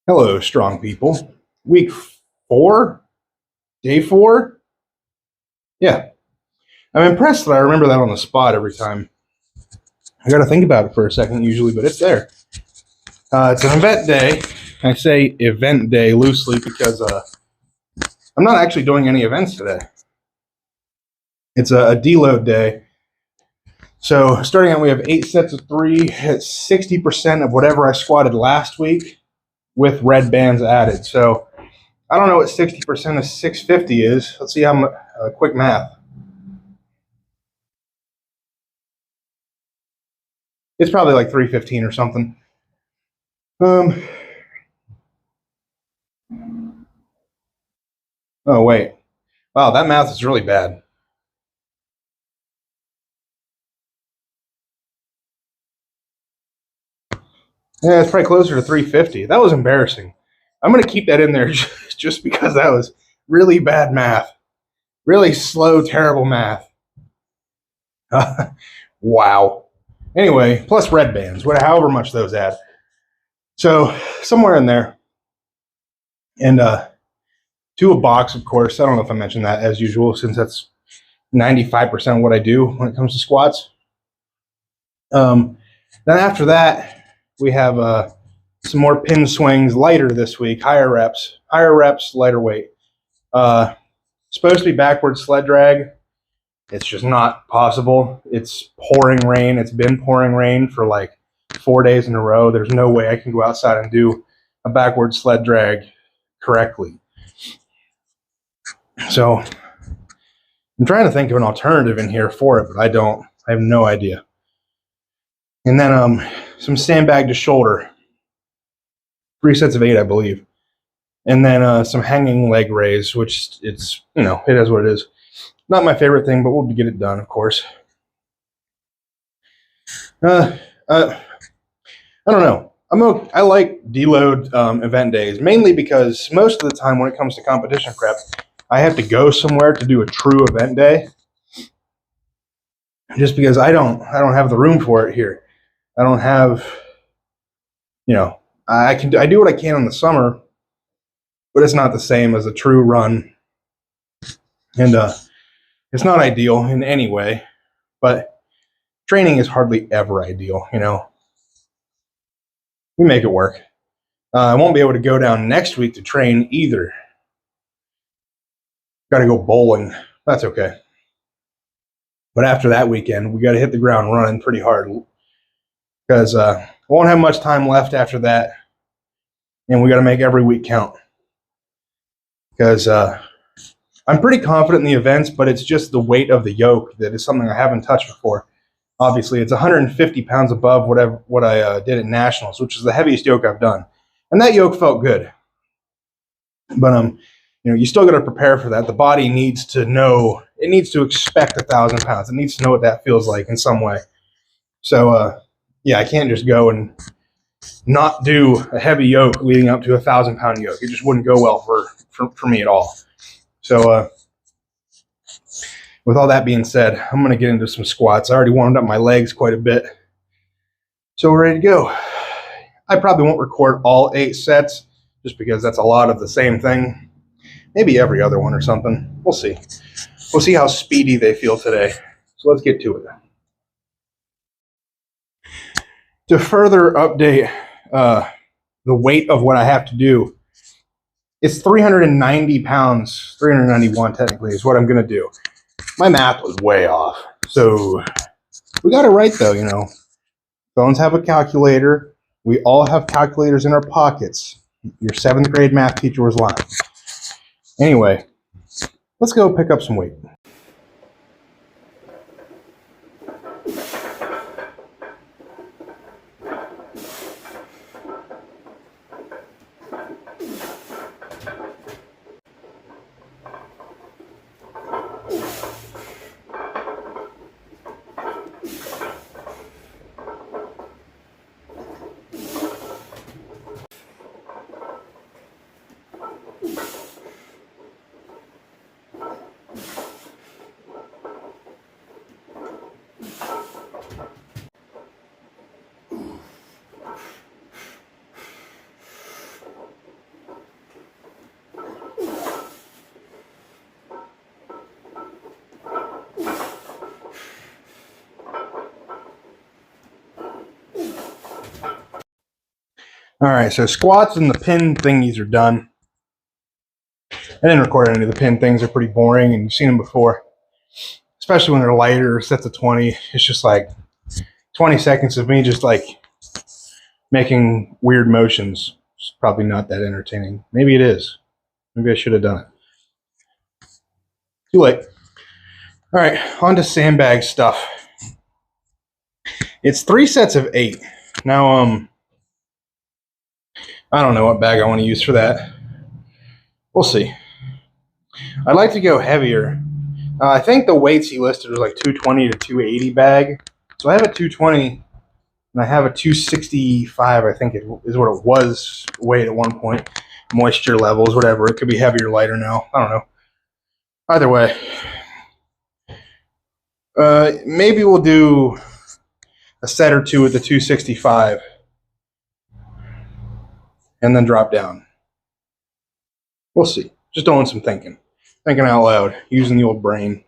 Hello, strong people. Week 4? Day 4? Yeah. I'm impressed that I remember that on the spot every time. I got to think about it for a second usually, but it's there. It's an event day. I say event day loosely because I'm not actually doing any events today. It's a deload day. So starting out, we have 8 sets of 3 at 60% of whatever I squatted last week with red bands added. So I don't know what 60% of 650 is. Let's see how much, quick math. It's probably like 315 or something. Oh, wait. Wow, that math is really bad. Yeah, it's probably closer to 350. That was embarrassing. I'm going to keep that in there just because that was really bad math. Really slow, terrible math. Wow. Anyway, plus red bands, however much those add. So somewhere in there. And to a box, of course. I don't know if I mentioned that as usual, since that's 95% of what I do when it comes to squats. Then after that, we have some more pin swings, lighter this week, higher reps, lighter weight. Supposed to be backward sled drag. It's just not possible. It's pouring rain. It's been pouring rain for like 4 days in a row. There's no way I can go outside and do a backward sled drag correctly. So I'm trying to think of an alternative in here for it, but I don't. I have no idea. And then some sandbag to shoulder. 3 sets of 8, I believe. And then some hanging leg raise, which it's, it is what it is. Not my favorite thing, but we'll get it done, of course. I don't know. I like deload event days, mainly because most of the time when it comes to competition prep, I have to go somewhere to do a true event day. Just because I don't have the room for it here. I don't have, I do what I can in the summer, but it's not the same as a true run. And it's not ideal in any way, but training is hardly ever ideal, We make it work. I won't be able to go down next week to train either. Got to go bowling. That's okay. But after that weekend, we got to hit the ground running pretty hard because I won't have much time left after that, and we got to make every week count. Because I'm pretty confident in the events, but it's just the weight of the yoke that is something I haven't touched before. Obviously, it's 150 pounds above what I did at Nationals, which is the heaviest yoke I've done. And that yoke felt good. But, you still got to prepare for that. The body needs to know, it needs to expect 1,000 pounds. It needs to know what that feels like in some way. So, I can't just go and not do a heavy yoke leading up to a 1,000-pound yoke. It just wouldn't go well for me at all. So, with all that being said, I'm going to get into some squats. I already warmed up my legs quite a bit. So we're ready to go. I probably won't record all 8 sets just because that's a lot of the same thing. Maybe every other one or something. We'll see. We'll see how speedy they feel today. So let's get to it. To further update the weight of what I have to do, it's 390 pounds, 391 technically is what I'm going to do. My math was way off. So we got it right though, Phones have a calculator. We all have calculators in our pockets. Your 7th grade math teacher was lying. Anyway, let's go pick up some weight. All right, so squats and the pin thingies are done. I didn't record any of the pin things. They're pretty boring, and you've seen them before, especially when they're lighter, sets of 20. It's just like 20 seconds of me just like making weird motions. It's probably not that entertaining. Maybe it is. Maybe I should have done it. Too late. All right, on to sandbag stuff. It's 3 sets of 8. Now, I don't know what bag I want to use for that. We'll see. I'd like to go heavier. I think the weights he listed was like 220 to 280 bag. So I have a 220 and I have a 265, I think it is what it was weighed at one point. Moisture levels, whatever. It could be heavier or lighter now. I don't know. Either way. Maybe we'll do a set or two with the 265 and then drop down. We'll see. Just doing some thinking. Thinking out loud, using the old brain.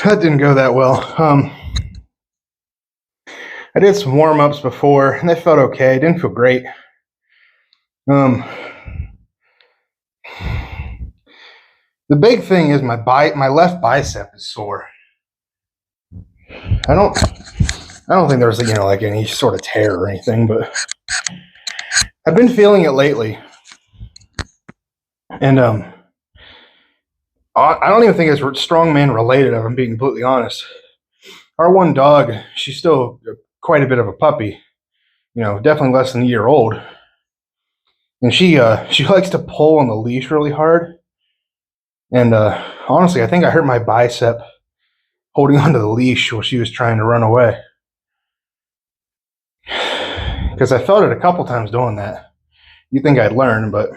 That didn't go that well. I did some warm-ups before, and they felt okay. It didn't feel great. The big thing is my left bicep is sore. I don't think there's like any sort of tear or anything, but I've been feeling it lately, and I don't even think it's strongman related, if I'm being completely honest. Our one dog, she's still quite a bit of a puppy, definitely less than a year old. And she likes to pull on the leash really hard. And honestly, I think I hurt my bicep holding onto the leash while she was trying to run away. Because I felt it a couple times doing that. You'd think I'd learn, but...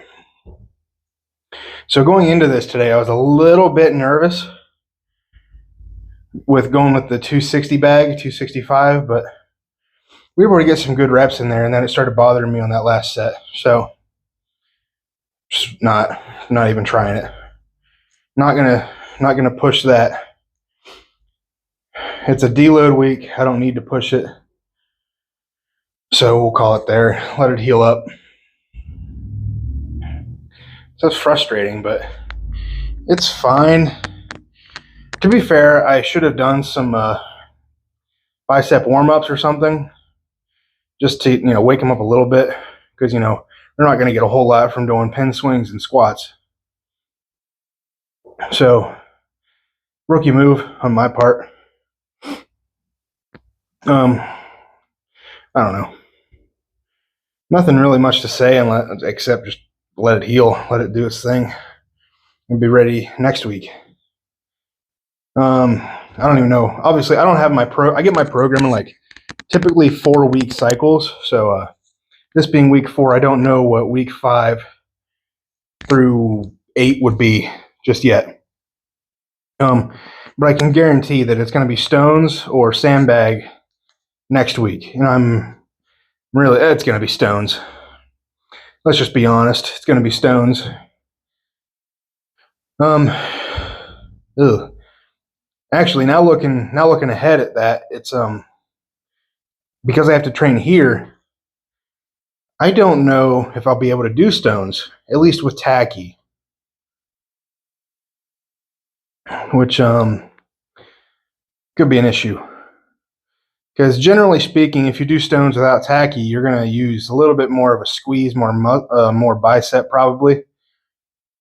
So going into this today, I was a little bit nervous with going with the 260 bag, 265, but we were able to get some good reps in there, and then it started bothering me on that last set. So just not even trying it. Not gonna push that. It's a deload week. I don't need to push it. So we'll call it there. Let it heal up. So it's frustrating, but it's fine. To be fair, I should have done some bicep warm-ups or something, just to wake them up a little bit, because they're not going to get a whole lot from doing pin swings and squats. So rookie move on my part. I don't know. Nothing really much to say except just let it heal, let it do its thing, and be ready next week. I don't even know. Obviously, I don't have I get my program in like typically 4-week cycles. So this being week 4, I don't know what week 5 through 8 would be just yet. But I can guarantee that it's going to be stones or sandbag next week. And it's going to be stones. Let's just be honest. It's going to be stones. Actually, now looking ahead at that, it's because I have to train here. I don't know if I'll be able to do stones, at least with tacky. which could be an issue. Because generally speaking, if you do stones without tacky, you're going to use a little bit more of a squeeze, more bicep probably.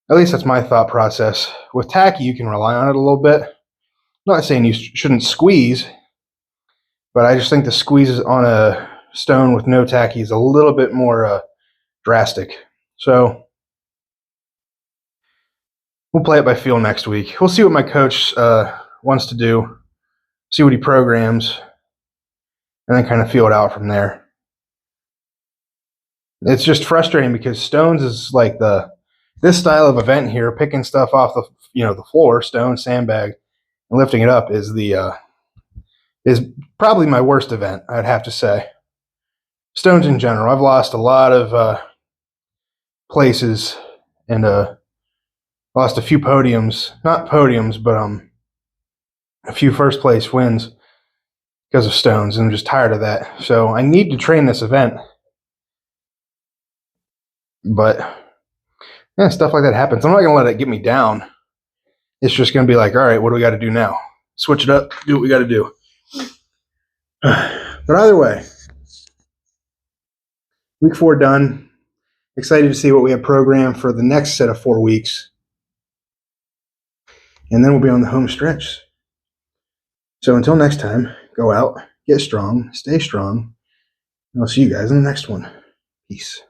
At least that's my thought process. With tacky, you can rely on it a little bit. I'm not saying you shouldn't squeeze, but I just think the squeeze on a stone with no tacky is a little bit more drastic. So we'll play it by feel next week. We'll see what my coach wants to do, see what he programs, and then kind of feel it out from there. It's just frustrating because stones is like this style of event here, picking stuff off the floor, stone, sandbag, and lifting it up is probably my worst event, I'd have to say. Stones in general, I've lost a lot of places and lost a few podiums, not podiums, but a few first place wins because of stones, and I'm just tired of that. So I need to train this event, but yeah, stuff like that happens. I'm not gonna let it get me down. It's just gonna be like, all right, what do we got to do now? Switch it up, do what we got to do. But either way, week 4 done. Excited to see what we have programmed for the next set of 4 weeks. And then we'll be on the home stretch. So until next time, go out, get strong, stay strong, and I'll see you guys in the next one. Peace.